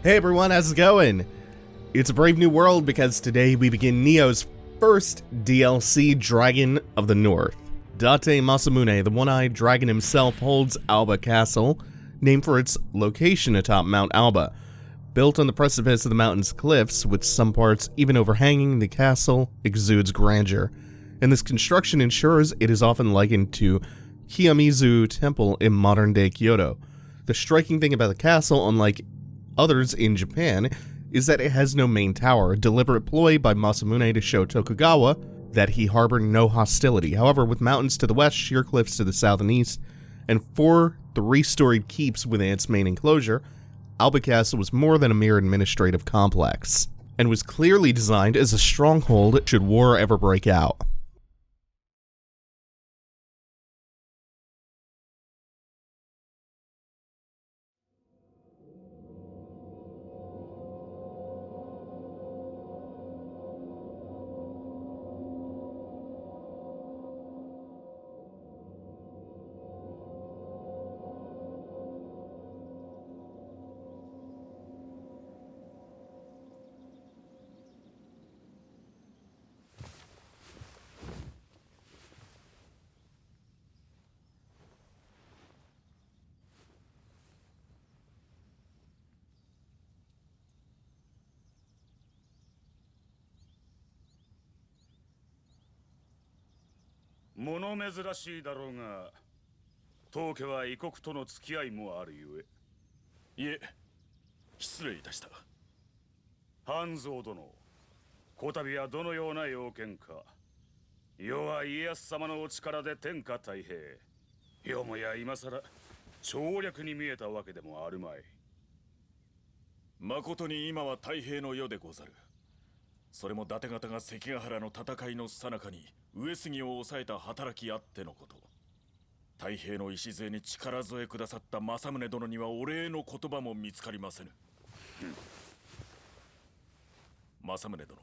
Hey everyone, how's it going? It's a brave new world because today we begin Nioh's first DLC, Dragon of the North. Date Masamune, the one-eyed dragon himself, holds Alba Castle, named for its location atop Mount Alba. Built on the precipice of the mountain's cliffs, with some parts even overhanging, the castle exudes grandeur, and this construction ensures it is often likened to Kiyomizu Temple in modern-day Kyoto. The striking thing about the castle, unlike others in Japan, is that it has no main tower, a deliberate ploy by Masamune to show Tokugawa that he harbored no hostility. However, with mountains to the west, sheer cliffs to the south and east, and 4 three-storied keeps within its main enclosure, Alba Castle was more than a mere administrative complex, and was clearly designed as a stronghold should war ever break out.物珍しいだろうが、当家は異国との付き合いもあるゆえ。いえ、失礼いたした。半蔵殿、こたびはどのような要件か。世は家康様のお力で天下太平。よもや今さら調略に見えたわけでもあるまい。誠に今は太平の世でござる。それも伊達方が関ヶ原の戦いの最中に上杉を抑えた働きあってのこと。太平の礎に力添えくださった政宗殿にはお礼の言葉も見つかりませぬ。政宗殿、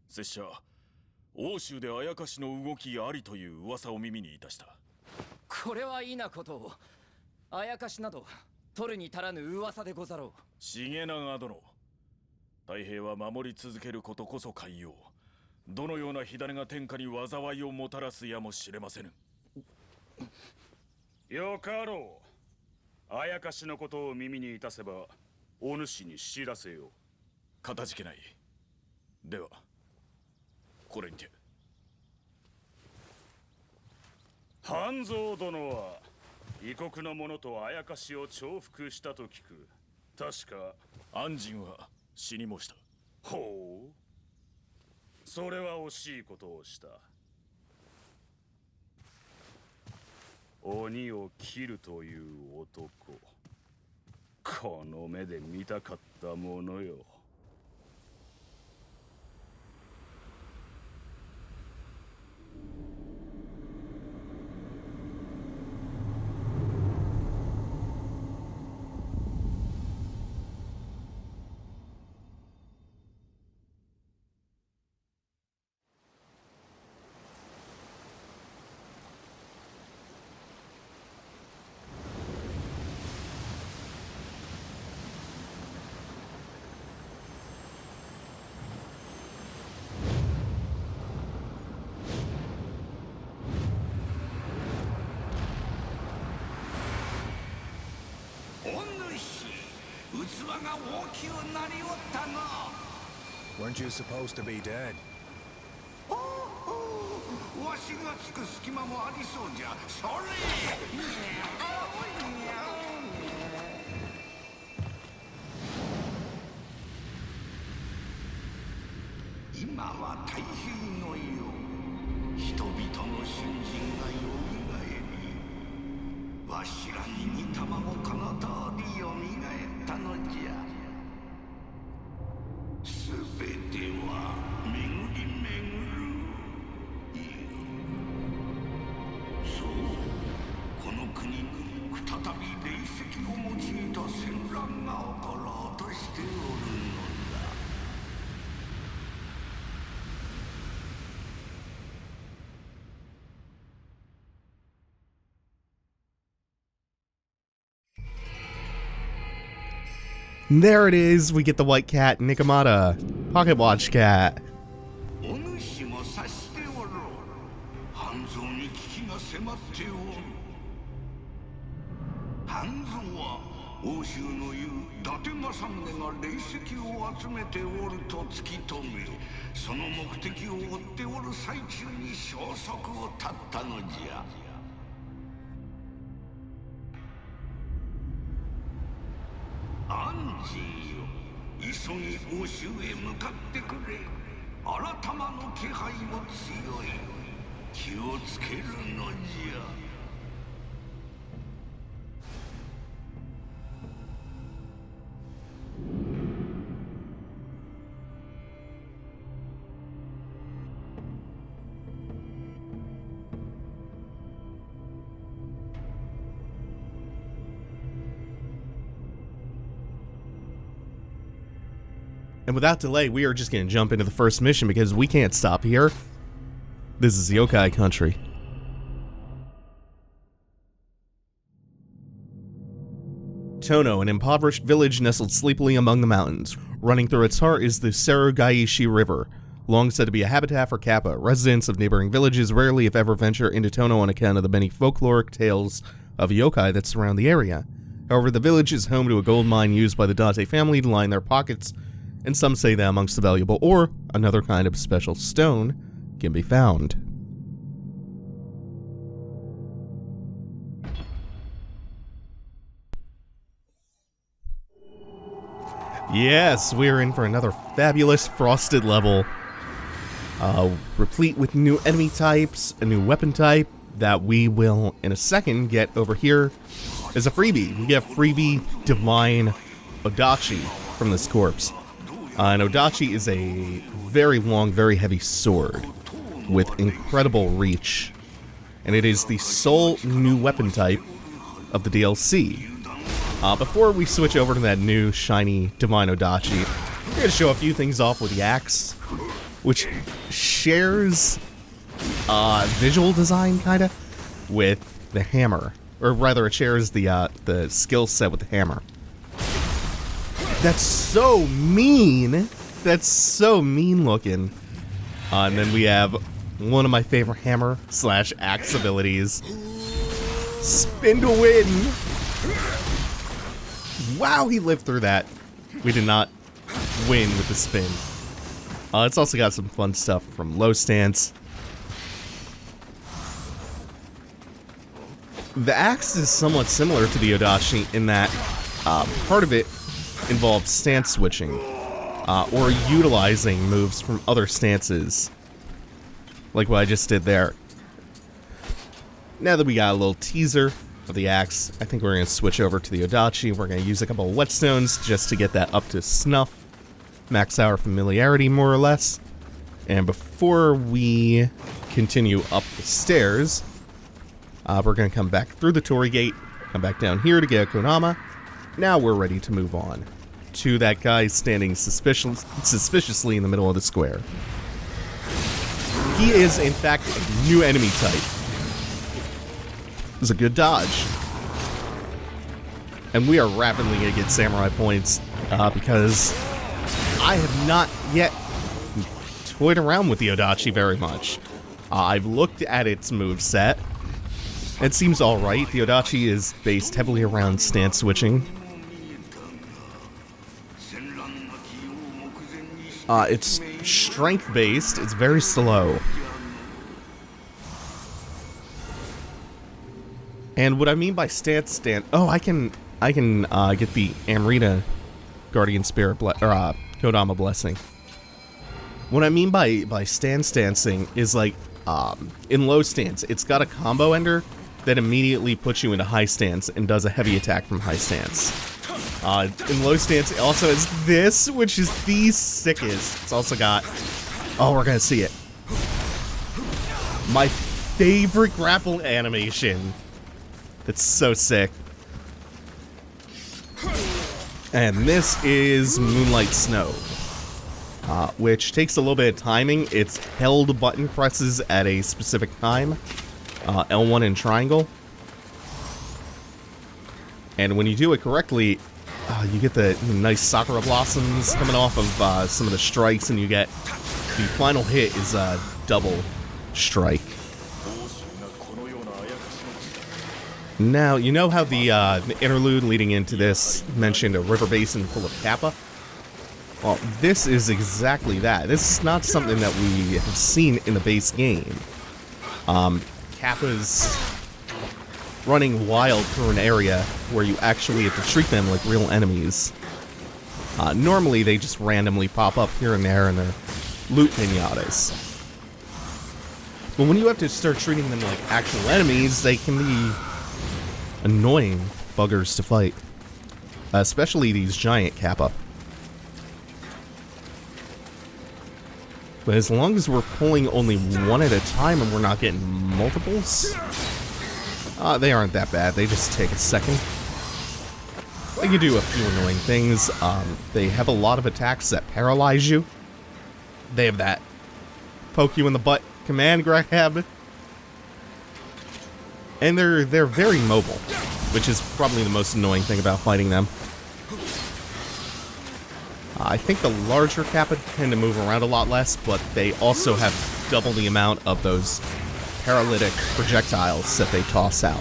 拙者欧州であやかしの動きありという噂を耳にいたした。これは異なことを。あやかしなど取るに足らぬ噂でござろう。重長殿、太平は守り続けることこそ海洋。どのような火種が天下に災いをもたらすやもしれませぬ。よかろう。あやかしのことを耳にいたせば、お主に知らせよう。かたじけない。では、これにて。半蔵殿は異国の者とあやかしを重複したと聞く。確か安心は死にもした。ほう、それは惜しいことをした。鬼を切るという男、この目で見たかったものよ。Weren't you supposed to be dead? わしがつく隙間もありそうじゃ。それ今は太平の世。人々の信心がよみがえり、わしらに似たまごこの通りよみがえったのじゃ。すべては巡り巡る。そう、この国に再び霊石を用いた戦乱が起ころうとしておるのだ。There it is, we get the white cat, Nikomata. Pocket watch cat. お主も察しておろう。半蔵に危機が迫っておる。半蔵は欧州の言う伊達政宗が霊石を集めておると突き止め、その目的を追っておる最中に消息を絶ったのじゃ。アンジーよ、急ぎ欧州へ向かってくれ。新たまの気配も強い。気をつけるのじゃ。And without delay, we are just going to jump into the first mission because we can't stop here. This is yōkai country. Tono, an impoverished village nestled sleepily among the mountains. Running through its heart is the Sarugaishi River, long said to be a habitat for kappa. Residents of neighboring villages rarely if ever venture into Tono on account of the many folkloric tales of yōkai that surround the area. However, the village is home to a gold mine used by the Date family to line their pockets, and some say that amongst the valuable ore, another kind of special stone can be found. Yes, we're in for another fabulous frosted level, replete with new enemy types, a new weapon type that we will, in a second, get over here as a freebie. We get freebie Divine Odachi from this corpse. And Odachi is a very long, very heavy sword with incredible reach. And it is the sole new weapon type of the DLC. Before we switch over to that new shiny Divine Odachi, we're going to show a few things off with the axe, which shares visual design, kind of, with the hammer. Or rather, it shares the skill set with the hammer. That's so mean! That's so mean looking. And then we have one of my favorite hammer / axe abilities. Spin to win! Wow, he lived through that. We did not win with the spin. It's also got some fun stuff from low stance. The axe is somewhat similar to the Odachi in that part of it involves stance switching, or utilizing moves from other stances, like what I just did there. Now that we got a little teaser of the axe, I think we're going to switch over to the Odachi. We're going to use a couple of whetstones just to get that up to snuff, max our familiarity more or less. And before we continue up the stairs, we're going to come back through the Torii Gate, come back down here to get a Konama. Now we're ready to move on to that guy standing suspiciously in the middle of the square. He is, in fact, a new enemy type. It was a good dodge. And we are rapidly going to get samurai points because I have not yet toyed around with the Odachi very much. I've looked at its moveset. It seems alright. The Odachi is based heavily around stance switching. It's strength-based. It's very slow. And what I mean by stance... Oh, I can get the Amrita Guardian Spirit Kodama Blessing. What I mean by stancing is like, in low stance, it's got a combo ender that immediately puts you into high stance and does a heavy attack from high stance. In low stance, it also has this, which is the sickest. It's also got... Oh, we're gonna see it. My favorite grapple animation. It's so sick. And this is Moonlight Snow, which takes a little bit of timing. It's held button presses at a specific time, L1 and triangle. And when you do it correctly, You get the nice sakura blossoms coming off of some of the strikes, and you get the final hit is a double strike. Now, you know how the interlude leading into this mentioned a river basin full of kappa? Well, this is exactly that. This is not something that we have seen in the base game. Kappas running wild through an area where you actually have to treat them like real enemies. Normally, they just randomly pop up here and there and they're loot pinatas. But when you have to start treating them like actual enemies, they can be annoying buggers to fight. Especially these giant kappa. But as long as we're pulling only one at a time and we're not getting multiples, they aren't that bad. They just take a second. They can do a few annoying things. They have a lot of attacks that paralyze you. They have that poke you in the butt command grab. And they're very mobile, which is probably the most annoying thing about fighting them. I think the larger kappa tend to move around a lot less, but they also have double the amount of those paralytic projectiles that they toss out.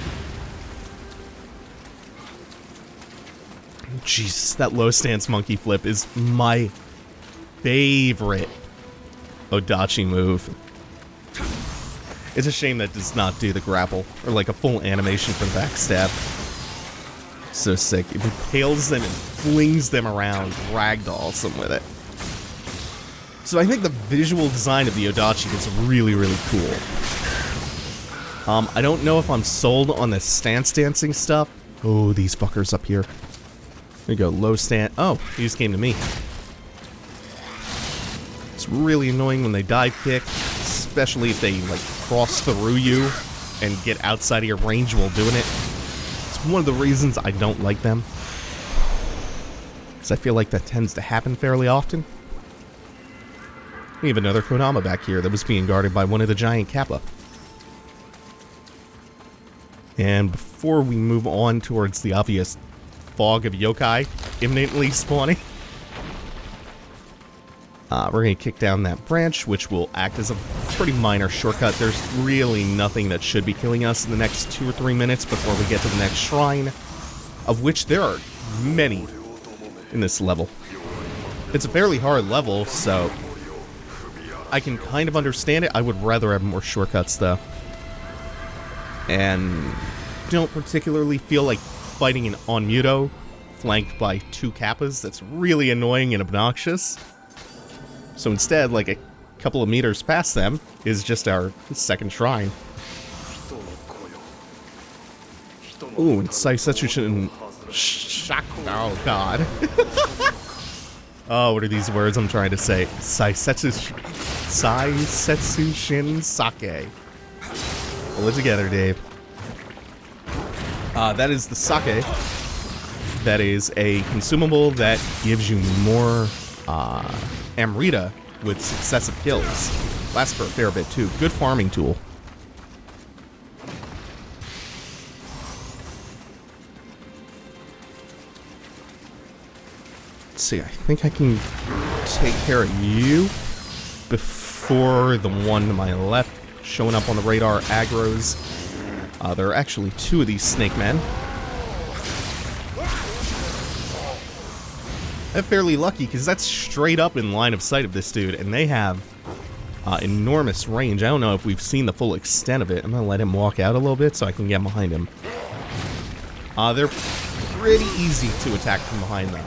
Jeez, that low stance monkey flip is my favorite Odachi move. It's a shame that does not do the grapple, or like a full animation for the backstab. So sick. It impales them and flings them around, ragdolls them with it. So I think the visual design of the Odachi is really, really cool. I don't know if I'm sold on the stance dancing stuff. Oh, these fuckers up here. There you go, low stance. Oh, he just came to me. It's really annoying when they dive kick, especially if they like cross through you and get outside of your range while doing it. It's one of the reasons I don't like them, because I feel like that tends to happen fairly often. We have another Konama back here that was being guarded by one of the giant kappa. And before we move on towards the obvious fog of yōkai imminently spawning, we're going to kick down that branch, which will act as a pretty minor shortcut. There's really nothing that should be killing us in the next 2 or 3 minutes before we get to the next shrine, of which there are many in this level. It's a fairly hard level, so I can kind of understand it. I would rather have more shortcuts, though. And don't particularly feel like fighting an Onmuto flanked by 2 kappas. That's really annoying and obnoxious. So instead, like a couple of meters past them is just our second shrine. Ooh, and Saisetsushin... Oh, God. Oh, what are these words I'm trying to say? Saisetsushin Sake. Pull it together, Dave. That is the sake. That is a consumable that gives you more Amrita with successive kills. Lasts for a fair bit too. Good farming tool. Let's see, I think I can take care of you before the one to my left showing up on the radar aggro's. There are actually 2 of these snake men. I'm fairly lucky because that's straight up in line of sight of this dude, and they have enormous range. I don't know if we've seen the full extent of it. I'm gonna let him walk out a little bit so I can get behind him. They're pretty easy to attack from behind though.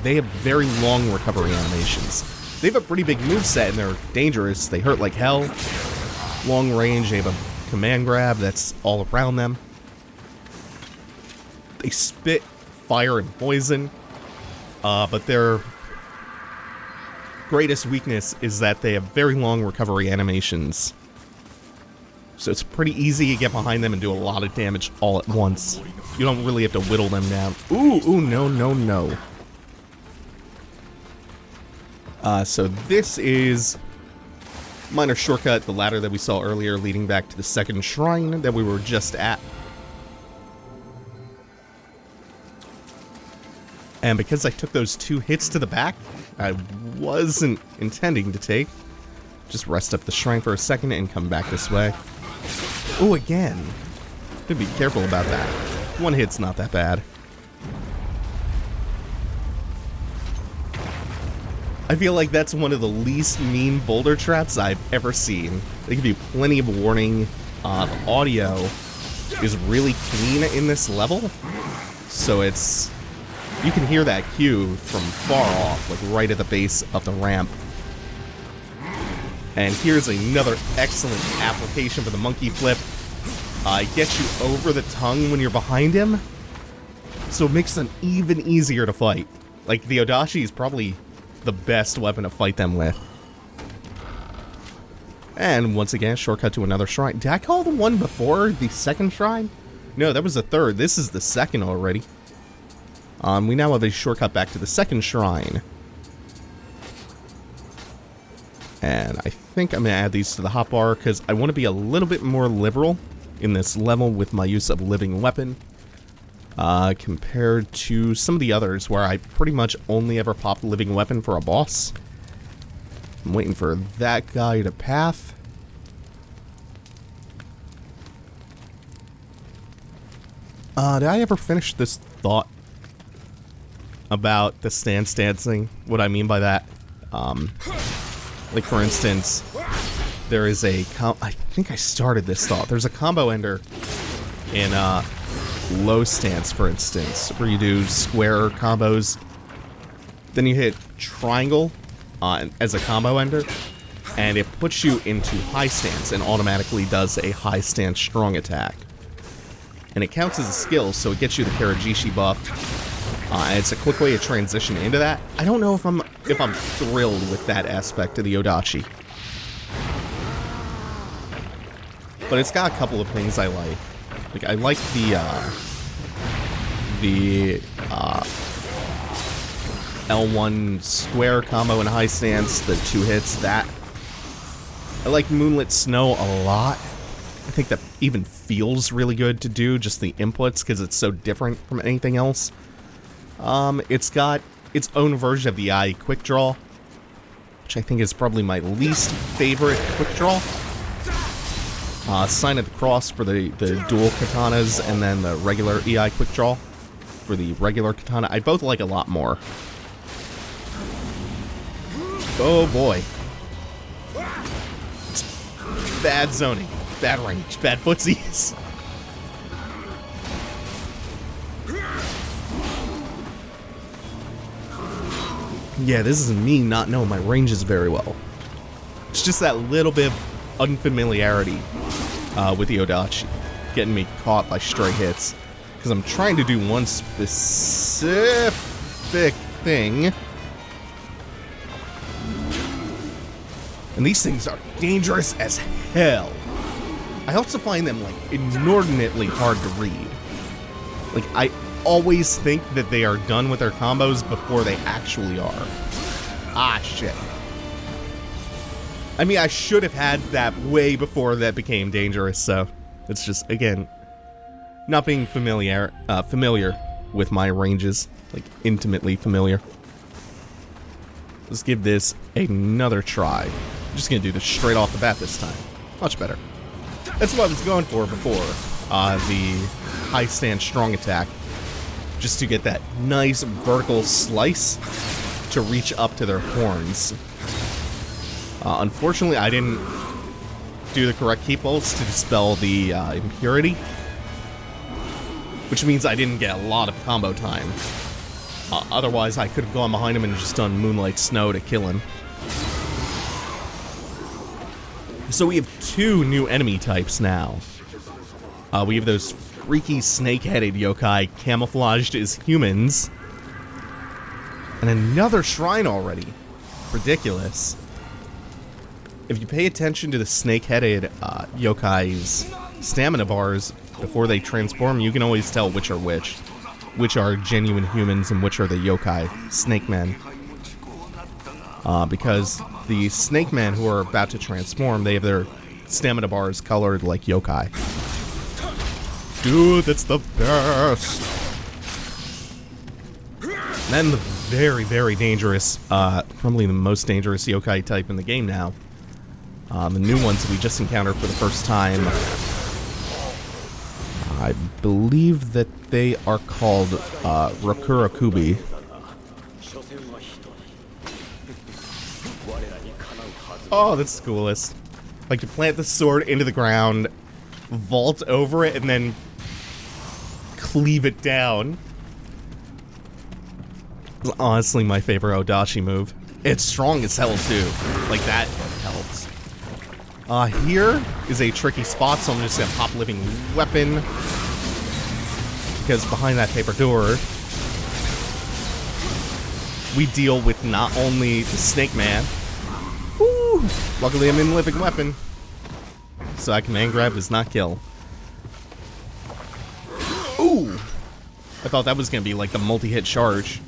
They have very long recovery animations. They have a pretty big moveset and they're dangerous. They hurt like hell. Long range, they have a command grab that's all around them. They spit fire and poison. But their greatest weakness is that they have very long recovery animations. So it's pretty easy to get behind them and do a lot of damage all at once. You don't really have to whittle them down. Ooh, no, no, no. So this is minor shortcut, the ladder that we saw earlier leading back to the second shrine that we were just at. And because I took those 2 hits to the back, I wasn't intending to take. Just rest up the shrine for a second and come back this way. Oh, again. Gotta be careful about that. 1 hit's not that bad. I feel like that's one of the least mean boulder traps I've ever seen. They give you plenty of warning. The audio is really clean in this level, so it's... you can hear that cue from far off, like right at the base of the ramp. And here's another excellent application for the monkey flip. It gets you over the tongue when you're behind him, so it makes them even easier to fight. Like, the Odachi is probably the best weapon to fight them with. And once again, shortcut to another shrine. Did I call the one before the second shrine? No, that was the third. This is the second already. We now have a shortcut back to the second shrine. And I think I'm going to add these to the hotbar because I want to be a little bit more liberal in this level with my use of living weapon. Compared to some of the others where I pretty much only ever popped living weapon for a boss. I'm waiting for that guy to path. Did I ever finish this thought about the stance dancing? What I mean by that? Like, for instance, there is a I think I started this thought. There's a combo ender in low stance, for instance, where you do square combos, then you hit triangle as a combo ender, and it puts you into high stance and automatically does a high stance strong attack. And it counts as a skill, so it gets you the Karajishi buff. And it's a quick way to transition into that. I don't know if I'm thrilled with that aspect of the Odachi, but it's got a couple of things I like. Like, I like the L1 square combo in high stance, the 2 hits, that. I like Moonlit Snow a lot. I think that even feels really good to do, just the inputs, because it's so different from anything else. It's got its own version of the I quick draw, which I think is probably my least favorite quick draw. Sign of the Cross for the dual katanas, and then the regular EI quick draw for the regular katana. I both like a lot more. Oh boy. It's bad zoning, bad range, bad footsies. Yeah, this is me not knowing my ranges very well. It's just that little bit of unfamiliarity with the Odachi, getting me caught by stray hits, because I'm trying to do one specific thing, and these things are dangerous as hell. I also find them, like, inordinately hard to read. Like, I always think that they are done with their combos before they actually are. Ah, shit. I mean, I should have had that way before that became dangerous, so it's just, again, not being familiar with my ranges, like, intimately familiar. Let's give this another try. I'm just gonna do this straight off the bat this time. Much better. That's what I was going for before, the high stance strong attack, just to get that nice vertical slice to reach up to their horns. Unfortunately, I didn't do the correct key pulse to dispel the impurity, which means I didn't get a lot of combo time. Otherwise, I could have gone behind him and just done Moonlight Snow to kill him. So we have 2 new enemy types now. We have those freaky snake-headed yokai camouflaged as humans, and another shrine already. Ridiculous. If you pay attention to the snake-headed yokai's stamina bars before they transform, you can always tell which are genuine humans and which are the yokai, snake men. Because the snake men who are about to transform, they have their stamina bars colored like yokai. Dude, that's the best! Then the very, very dangerous, probably the most dangerous yokai type in the game now. The new ones that we just encountered for the first time. I believe that they are called Rakurakubi. Oh, that's the coolest. Like, you plant the sword into the ground, vault over it, and then cleave it down. It's honestly my favorite Odachi move. It's strong as hell, too. Like, that helps. Here is a tricky spot, so I'm just gonna pop living weapon. Because behind that paper door, we deal with not only the Snake Man. Woo! Luckily I'm in living weapon, so I can man grab does not kill. Ooh! I thought that was gonna be like the multi-hit charge.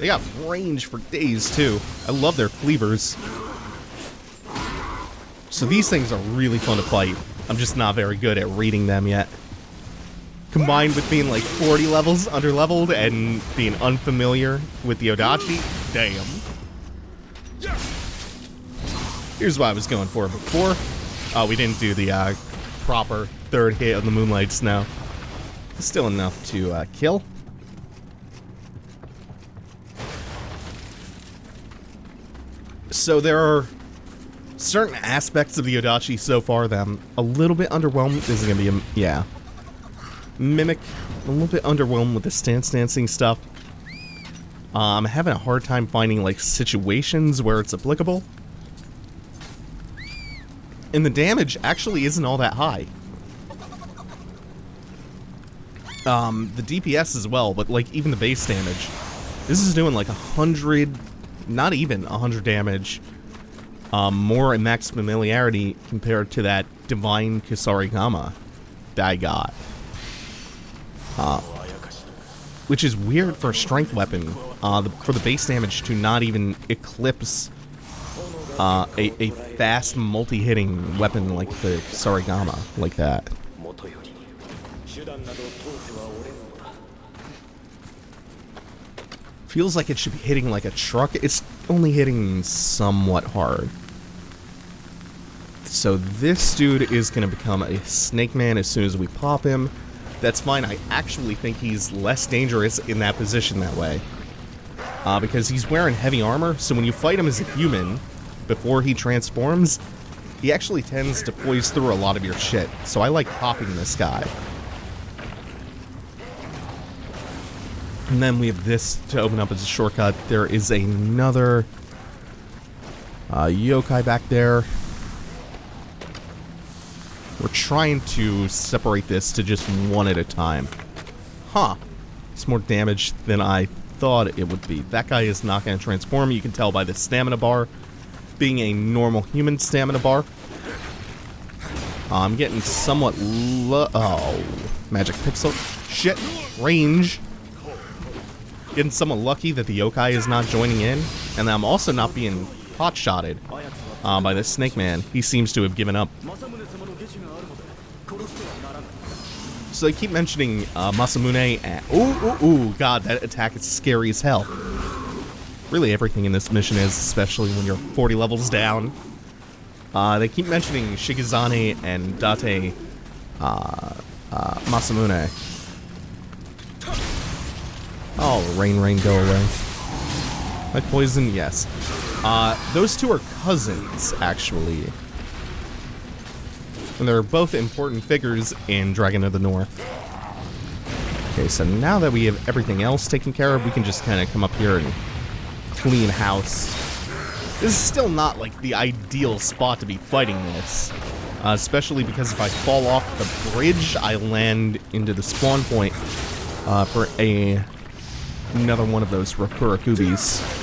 They got range for days too. I love their cleavers. So these things are really fun to fight. I'm just not very good at reading them yet. Combined with being like 40 levels under-leveled and being unfamiliar with the Odachi, damn. Here's what I was going for before. Oh, we didn't do the proper third hit of the Moonlight Snow. Still enough to kill. So there are certain aspects of the Odachi so far that I'm a little bit underwhelmed. This is gonna be yeah. Mimic, a little bit underwhelmed with the stance dancing stuff. I'm having a hard time finding like situations where it's applicable. And the damage actually isn't all that high. The DPS as well, but like even the base damage. This is doing like 100, not even 100 damage. More in max familiarity compared to that Divine Kusarigama that I got. Which is weird for a strength weapon, for the base damage to not even eclipse a fast multi-hitting weapon like the Kusarigama, like that. Feels like it should be hitting like a truck. It's only hitting somewhat hard. So this dude is going to become a Snake Man as soon as we pop him. That's fine. I actually think he's less dangerous in that position that way. Because he's wearing heavy armor, so when you fight him as a human, before he transforms, he actually tends to poise through a lot of your shit. So I like popping this guy. And then we have this to open up as a shortcut. There is another yokai back there. We're trying to separate this to just one at a time. Huh. It's more damage than I thought it would be. That guy is not going to transform. You can tell by the stamina bar being a normal human stamina bar. I'm getting somewhat oh, magic pixel. Shit. Range. Getting somewhat lucky that the yokai is not joining in. And I'm also not being pot-shotted by this Snake Man. He seems to have given up. So they keep mentioning Masamune and... Ooh, god, that attack is scary as hell. Really, everything in this mission is, especially when you're 40 levels down. They keep mentioning Shigezane and Date Masamune. Oh, rain, go away. Like poison, yes. Those two are cousins, actually. And they're both important figures in Dragon of the North. Okay, so now that we have everything else taken care of, we can just kind of come up here and clean house. This is still not, like, the ideal spot to be fighting this. Especially because if I fall off the bridge, I land into the spawn point for another one of those Rakurakubis.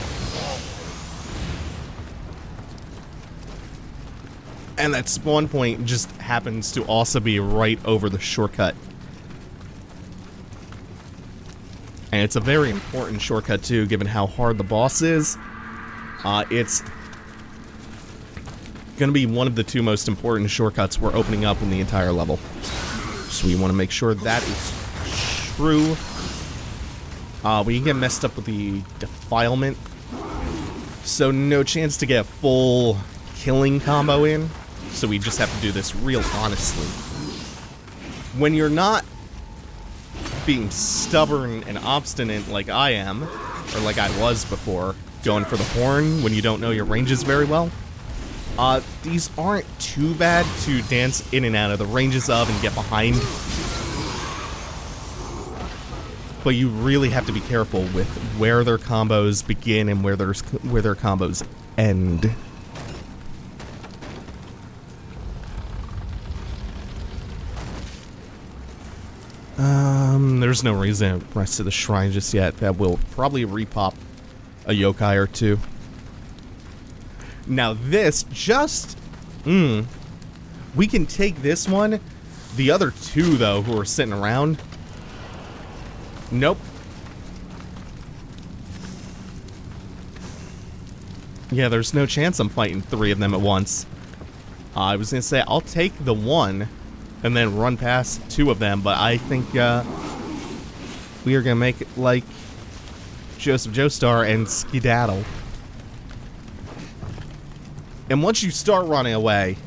And that spawn point just happens to also be right over the shortcut. And it's a very important shortcut too, given how hard the boss is. It's gonna be one of the two most important shortcuts we're opening up in the entire level. So we want to make sure that is true. We get messed up with the defilement. So no chance to get a full killing combo in. So we just have to do this real honestly. When you're not being stubborn and obstinate like I am, or like I was before, going for the horn when you don't know your ranges very well, these aren't too bad to dance in and out of the ranges of and get behind. But you really have to be careful with where their combos begin and where their combos end. There's no reason to rest to the shrine just yet. That will probably repop a yōkai or two. Now this just... we can take this one. The other two, though, who are sitting around... Nope. Yeah, there's no chance I'm fighting 3 of them at once. I was gonna say, I'll take the one and then run past 2 of them, but I think we are gonna make it like Joseph Joestar and skedaddle. And once you start running away,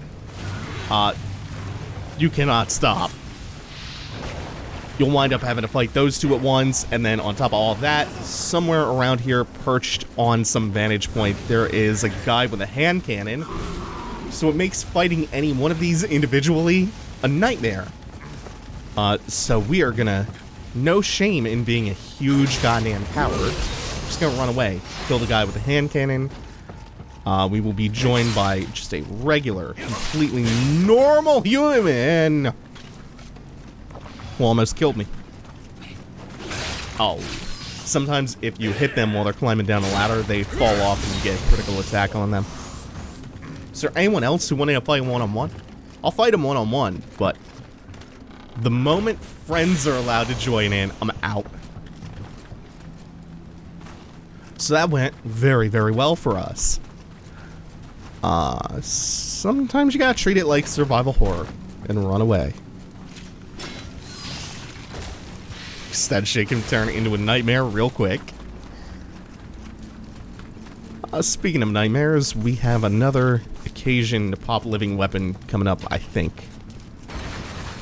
you cannot stop. You'll wind up having to fight those 2 at once, and then on top of all of that, somewhere around here, perched on some vantage point, there is a guy with a hand cannon. So it makes fighting any one of these individually a nightmare. So we are gonna, no shame in being a huge goddamn coward, just gonna run away, kill the guy with the hand cannon. We will be joined by just a regular, completely normal human. Who almost killed me. Oh. Sometimes if you hit them while they're climbing down a ladder, they fall off and you get a critical attack on them. Is there anyone else who wanted to fight one-on-one? I'll fight them one-on-one, but the moment friends are allowed to join in, I'm out. So that went very, very well for us. Sometimes you gotta treat it like survival horror and run away. That shit can turn into a nightmare real quick. Speaking of nightmares, we have another occasion to pop living weapon coming up, I think.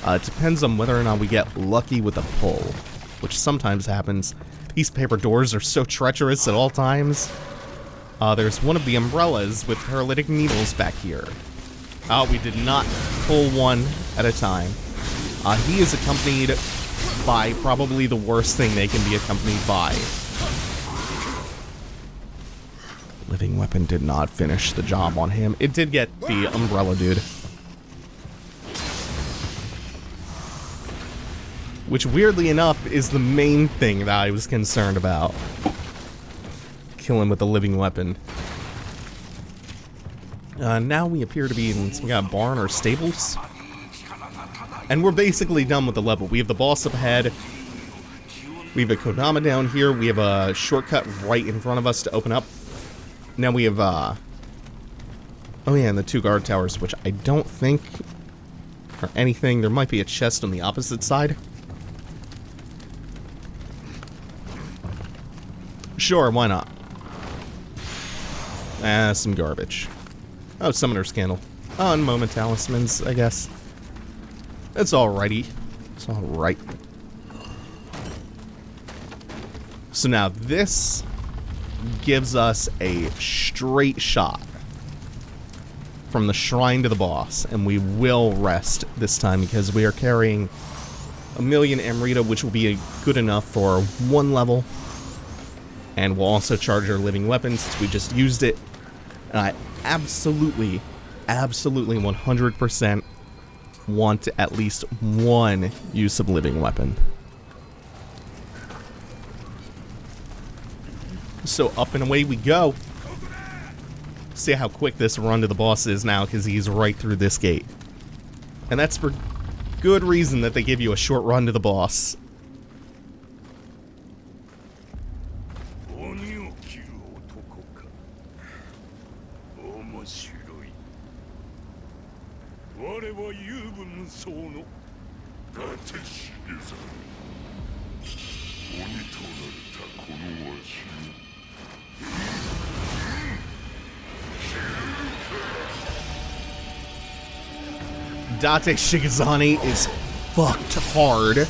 It depends on whether or not we get lucky with a pull, which sometimes happens. These paper doors are so treacherous at all times. There's one of the umbrellas with paralytic needles back here. We did not pull one at a time. He is accompanied by probably the worst thing they can be accompanied by. Living weapon did not finish the job on him. It did get the umbrella dude. Which, weirdly enough, is the main thing that I was concerned about. Kill him with the living weapon. Now we appear to be in some kind of barn or stables. And we're basically done with the level. We have the boss up ahead. We have a Kodama down here. We have a shortcut right in front of us to open up. Now we have, oh yeah, and the 2 guard towers, which I don't think are anything. There might be a chest on the opposite side. Sure, why not? Some garbage. Oh, Summoner's Candle. Oh, and Moment Talismans, I guess. It's alrighty. It's alright. So now this gives us a straight shot from the shrine to the boss, and we will rest this time because we are carrying 1,000,000 Amrita, which will be good enough for 1 level, and we'll also charge our living weapons since we just used it. And I absolutely 100% want at least 1 use of living weapon. So up and away we go. See how quick this run to the boss is now, because he's right through this gate. And that's for good reason that they give you a short run to the boss. Date Shigezane is fucked hard.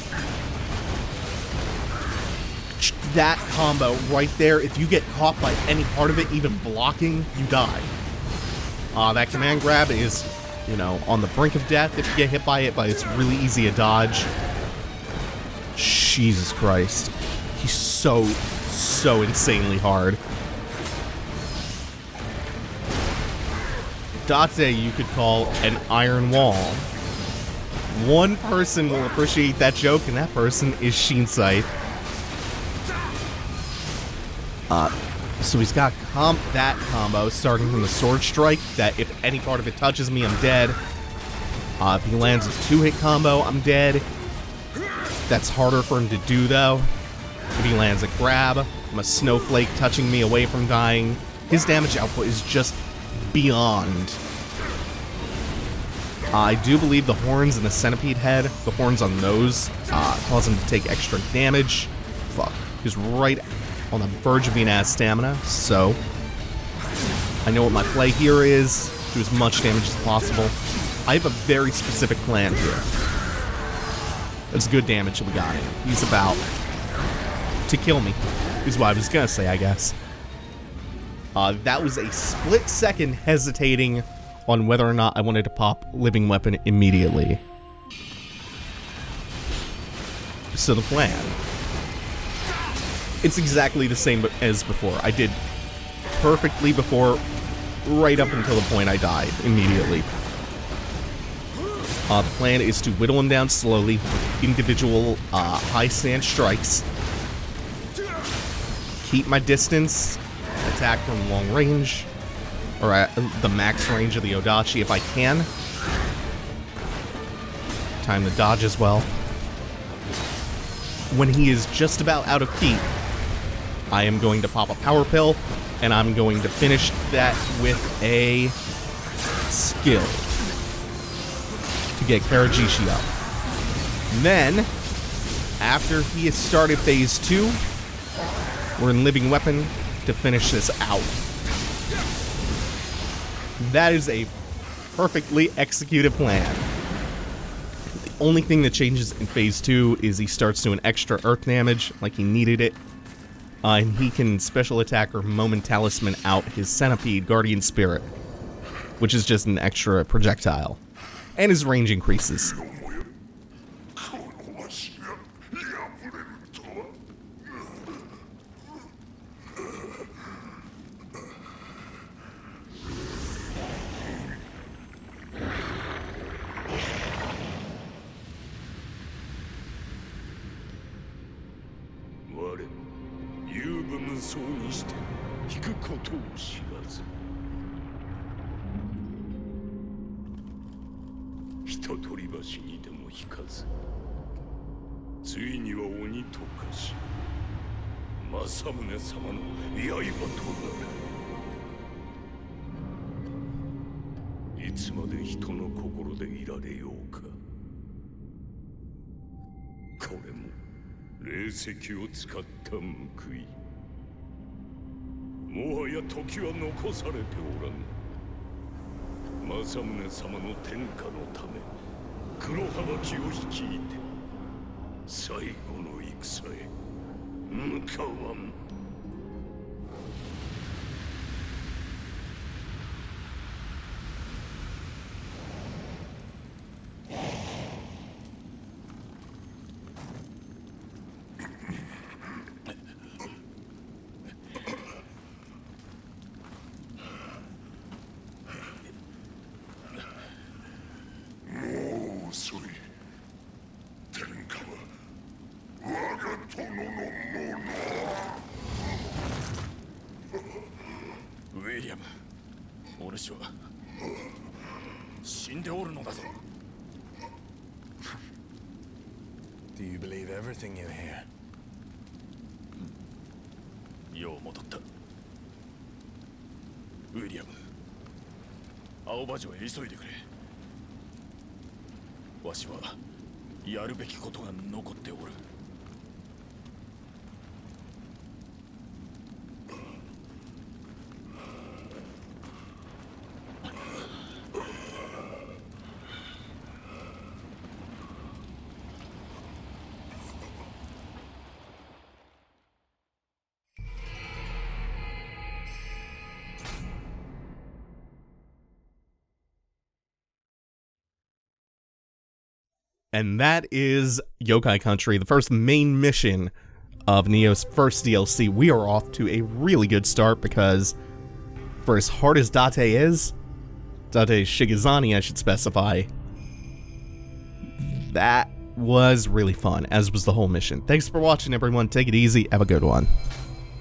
That combo right there, if you get caught by any part of it, even blocking, you die. That command grab is, you know, on the brink of death if you get hit by it, but it's really easy to dodge. Jesus Christ. He's so insanely hard. Date you could call an iron wall. One person will appreciate that joke, and that person is Shinsai. So he's got that combo starting from the sword strike, that if any part of it touches me, I'm dead. If he lands a 2-hit combo, I'm dead. That's harder for him to do, though. If he lands a grab, I'm a snowflake touching me away from dying. His damage output is just beyond. I do believe the horns and the centipede head, the horns on those, cause him to take extra damage. Fuck. He's right on the verge of being out of stamina, so I know what my play here is. Do as much damage as possible. I have a very specific plan here. That's good damage that we got him. He's about to kill me, is what I was gonna say, I guess. That was a split second hesitating on whether or not I wanted to pop Living Weapon immediately. So the plan. It's exactly the same as before. I did perfectly before, right up until the point I died immediately. The plan is to whittle him down slowly with individual high stance strikes. Keep my distance, attack from long range, or at the max range of the Odachi if I can. Time to dodge as well. When he is just about out of key, I am going to pop a power pill, and I'm going to finish that with a skill to get Karajishi up. Then, after he has started phase 2, we're in Living Weapon to finish this out. That is a perfectly executed plan. The only thing that changes in phase 2 is he starts doing extra earth damage, like he needed it. And he can special attack or moment talisman out his Centipede Guardian Spirit, which is just an extra projectile. And his range increases. Do you believe everything you hear? よう戻った。ウィリアム、青葉城へ急いでくれ。わしはやるべきことが残っておる。And that is Yokai Country, the first main mission of Nioh's first DLC. We are off to a really good start because for as hard as Date is, Date Shigezane I should specify, that was really fun, as was the whole mission. Thanks for watching, everyone. Take it easy. Have a good one.